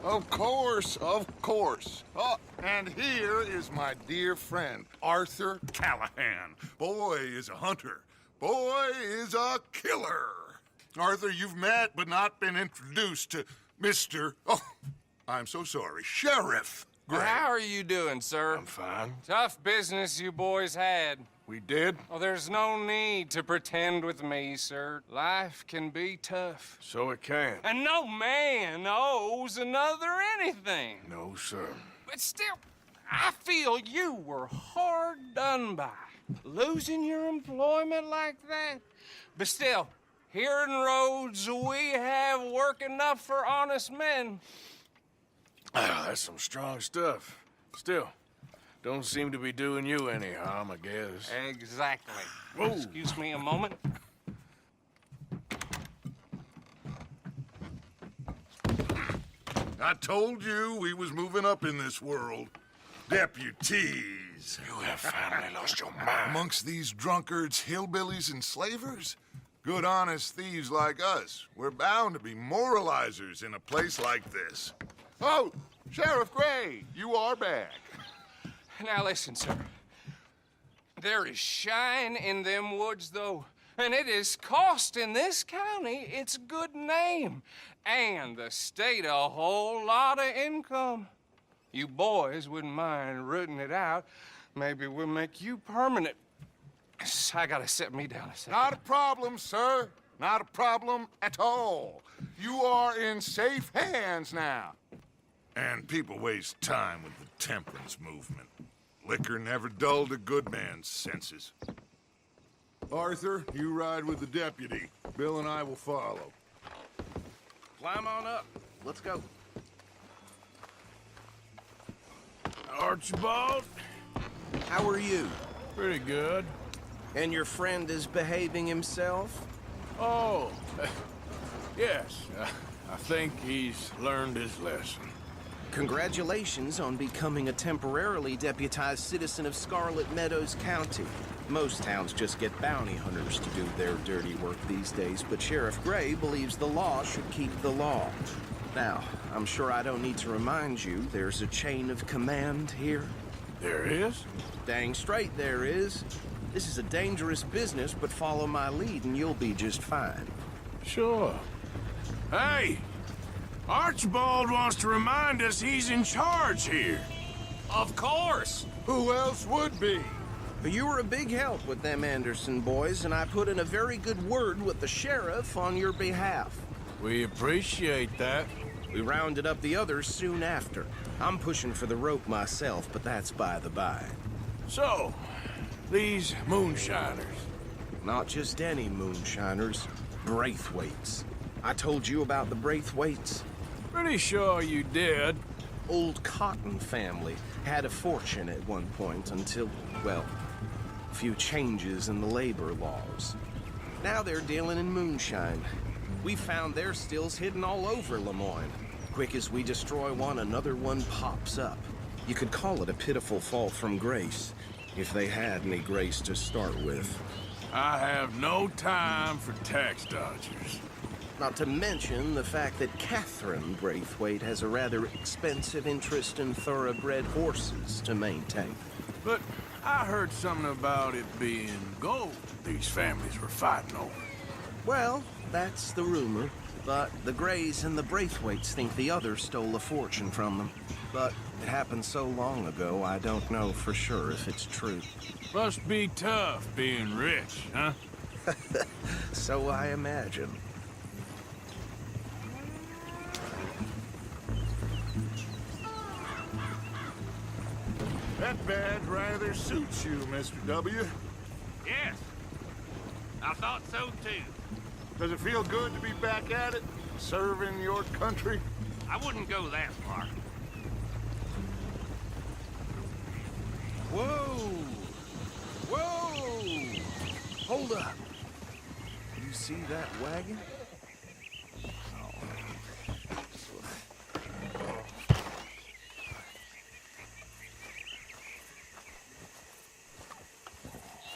Of course, of course. Oh, and here is my dear friend, Arthur Callahan. Boy is a hunter. Boy is a killer. Arthur, you've met but not been introduced to Mr. Oh, I'm so sorry, Sheriff Gray. How are you doing, sir? I'm fine. Tough business you boys had. We did? Oh, there's no need to pretend with me, sir. Life can be tough. So it can. And no man owes another anything. No, sir. But still, I feel you were hard done by. Losing your employment like that. But still, here in Rhodes, we have work enough for honest men. That's some strong stuff. Still, don't seem to be doing you any harm, I guess. Exactly. Whoa. Excuse me a moment. I told you we was moving up in this world. Deputies. You have finally lost your mind. Amongst these drunkards, hillbillies, and slavers? Good, honest thieves like us. We're bound to be moralizers in a place like this. Oh, Sheriff Gray, you are back. Now listen, sir. There is shine in them woods, though. And it is costing this county its good name. And the state a whole lot of income. You boys wouldn't mind rooting it out. Maybe we'll make you permanent. I gotta set me down a second. Not a problem, sir. Not a problem at all. You are in safe hands now. And people waste time with the temperance movement. Liquor never dulled a good man's senses. Arthur, you ride with the deputy. Bill and I will follow. Climb on up. Let's go. Archibald? How are you? Pretty good. And your friend is behaving himself? Oh, yes. I think he's learned his lesson. Congratulations on becoming a temporarily deputized citizen of Scarlet Meadows County. Most towns just get bounty hunters to do their dirty work these days, but Sheriff Gray believes the law should keep the law. Now, I'm sure I don't need to remind you there's a chain of command here. There is? Dang straight there is. This is a dangerous business, but follow my lead and you'll be just fine. Sure. Hey! Archibald wants to remind us he's in charge here. Of course. Who else would be? You were a big help with them Anderson boys, and I put in a very good word with the sheriff on your behalf. We appreciate that. We rounded up the others soon after. I'm pushing for the rope myself, but that's by the by. So, these moonshiners. Not just any moonshiners, Braithwaites. I told you about the Braithwaites? Pretty sure you did. Old Cotton family had a fortune at one point until, well, a few changes in the labor laws. Now they're dealing in moonshine. We found their stills hidden all over Lemoyne. Quick as we destroy one, another one pops up. You could call it a pitiful fall from grace, if they had any grace to start with. I have no time for tax dodgers. Not to mention the fact that Catherine Braithwaite has a rather expensive interest in thoroughbred horses to maintain. But I heard something about it being gold these families were fighting over. Well, that's the rumor. But the Grays and the Braithwaites think the others stole a fortune from them. But it happened so long ago, I don't know for sure if it's true. Must be tough being rich, huh? So I imagine. That badge rather suits you, Mr. W. Yes, I thought so too. Does it feel good to be back at it, serving your country? I wouldn't go that far. Whoa! Whoa! Hold up. You see that wagon?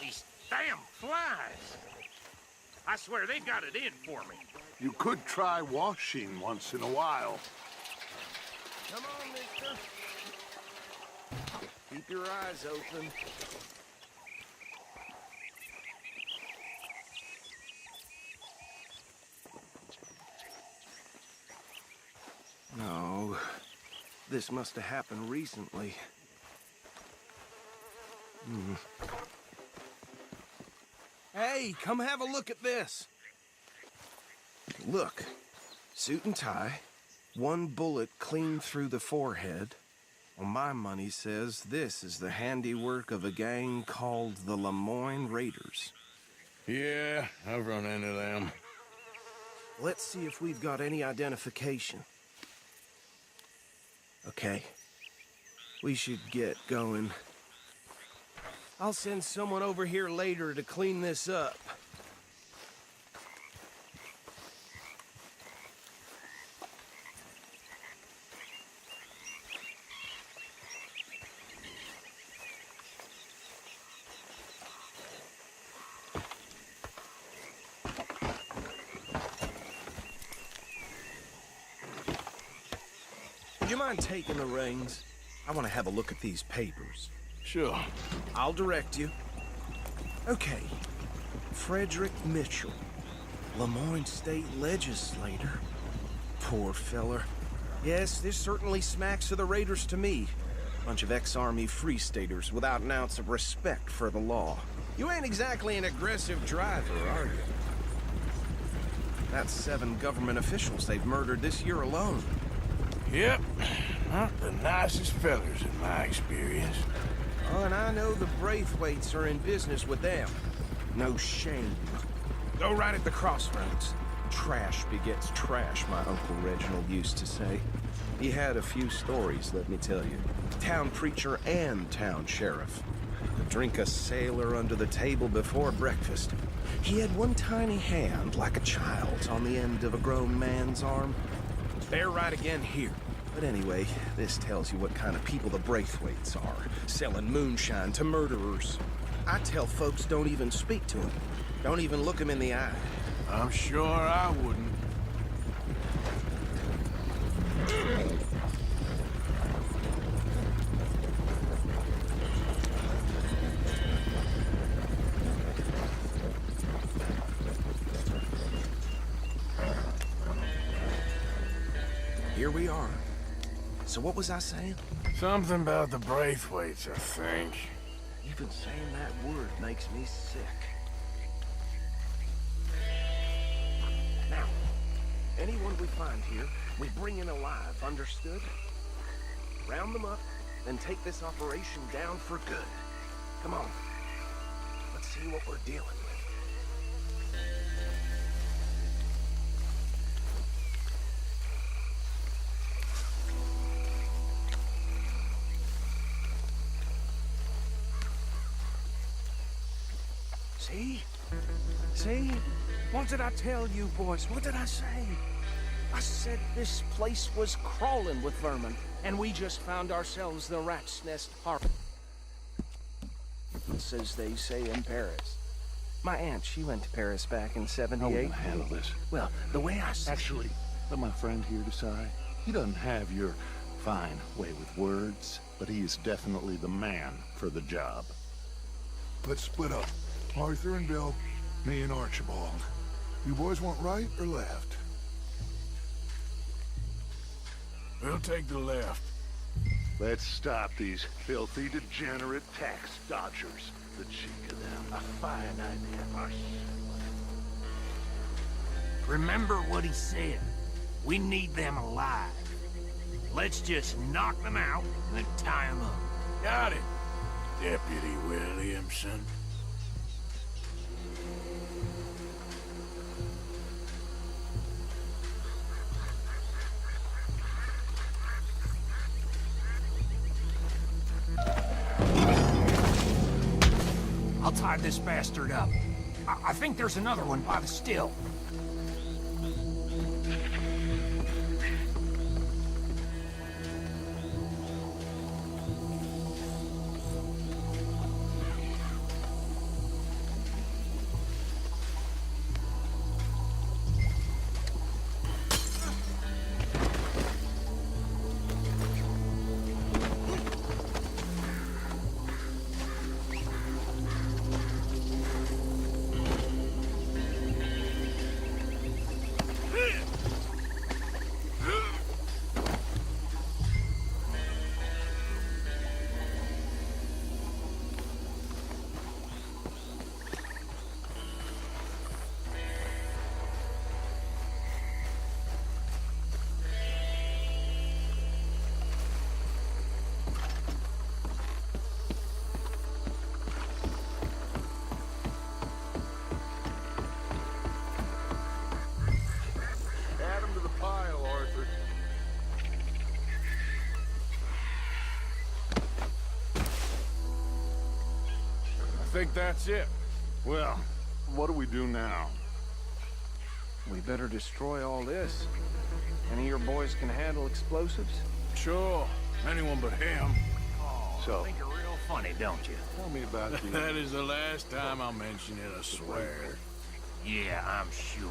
These damn flies. I swear they got it in for me. You could try washing once in a while. Come on, mister. Keep your eyes open. No, this must have happened recently. Hey, come have a look at this. Look, suit and tie, one bullet clean through the forehead. Well, my money says this is the handiwork of a gang called the Lemoyne Raiders. Yeah, I've run into them. Let's see if we've got any identification. Okay. We should get going. I'll send someone over here later to clean this up. Would you mind taking the reins? I want to have a look at these papers. Sure. I'll direct you. Okay. Frederick Mitchell, Lemoyne State Legislator. Poor feller. Yes, this certainly smacks of the Raiders to me. Bunch of ex-Army Free Staters without an ounce of respect for the law. You ain't exactly an aggressive driver, are you? That's 7 government officials they've murdered this year alone. Yep. Not the nicest fellers in my experience. Oh, and I know the Braithwaites are in business with them. No shame. Go right at the crossroads. Trash begets trash, my Uncle Reginald used to say. He had a few stories, let me tell you. Town preacher and town sheriff. Could drink a sailor under the table before breakfast. He had one tiny hand, like a child's, on the end of a grown man's arm. They're right again here. But anyway, this tells you what kind of people the Braithwaites are, selling moonshine to murderers. I tell folks don't even speak to them. Don't even look them in the eye. I'm sure I wouldn't. Here we are. So what was I saying? Something about the Braithwaites, I think. Even saying that word makes me sick. Now, anyone we find here, we bring in alive, understood? Round them up, then take this operation down for good. Come on. Let's see what we're dealing with. See? What did I tell you, boys? What did I say? I said this place was crawling with vermin, and we just found ourselves the rat's nest harbor. As they say in Paris. My aunt, she went to Paris back in '78. How are we gonna handle this? Well, the way I see Actually, let my friend here decide. He doesn't have your fine way with words, but he is definitely the man for the job. Let's split up. Arthur and Bill, me and Archibald. You boys want right or left? We'll take the left. Let's stop these filthy, degenerate tax dodgers. The cheek of them. A fine idea. Remember what he said. We need them alive. Let's just knock them out and then tie them up. Got it, Deputy Williamson. I'll tie this bastard up. I think there's another one by the still. Add him to the pile, Arthur. I think that's it. Well, what do we do now? We better destroy all this. Any of your boys can handle explosives? Sure. Anyone but him. So, Think you're real funny, don't you? tell me about the... That is the last time I'll mention it, I swear. Yeah, I'm sure.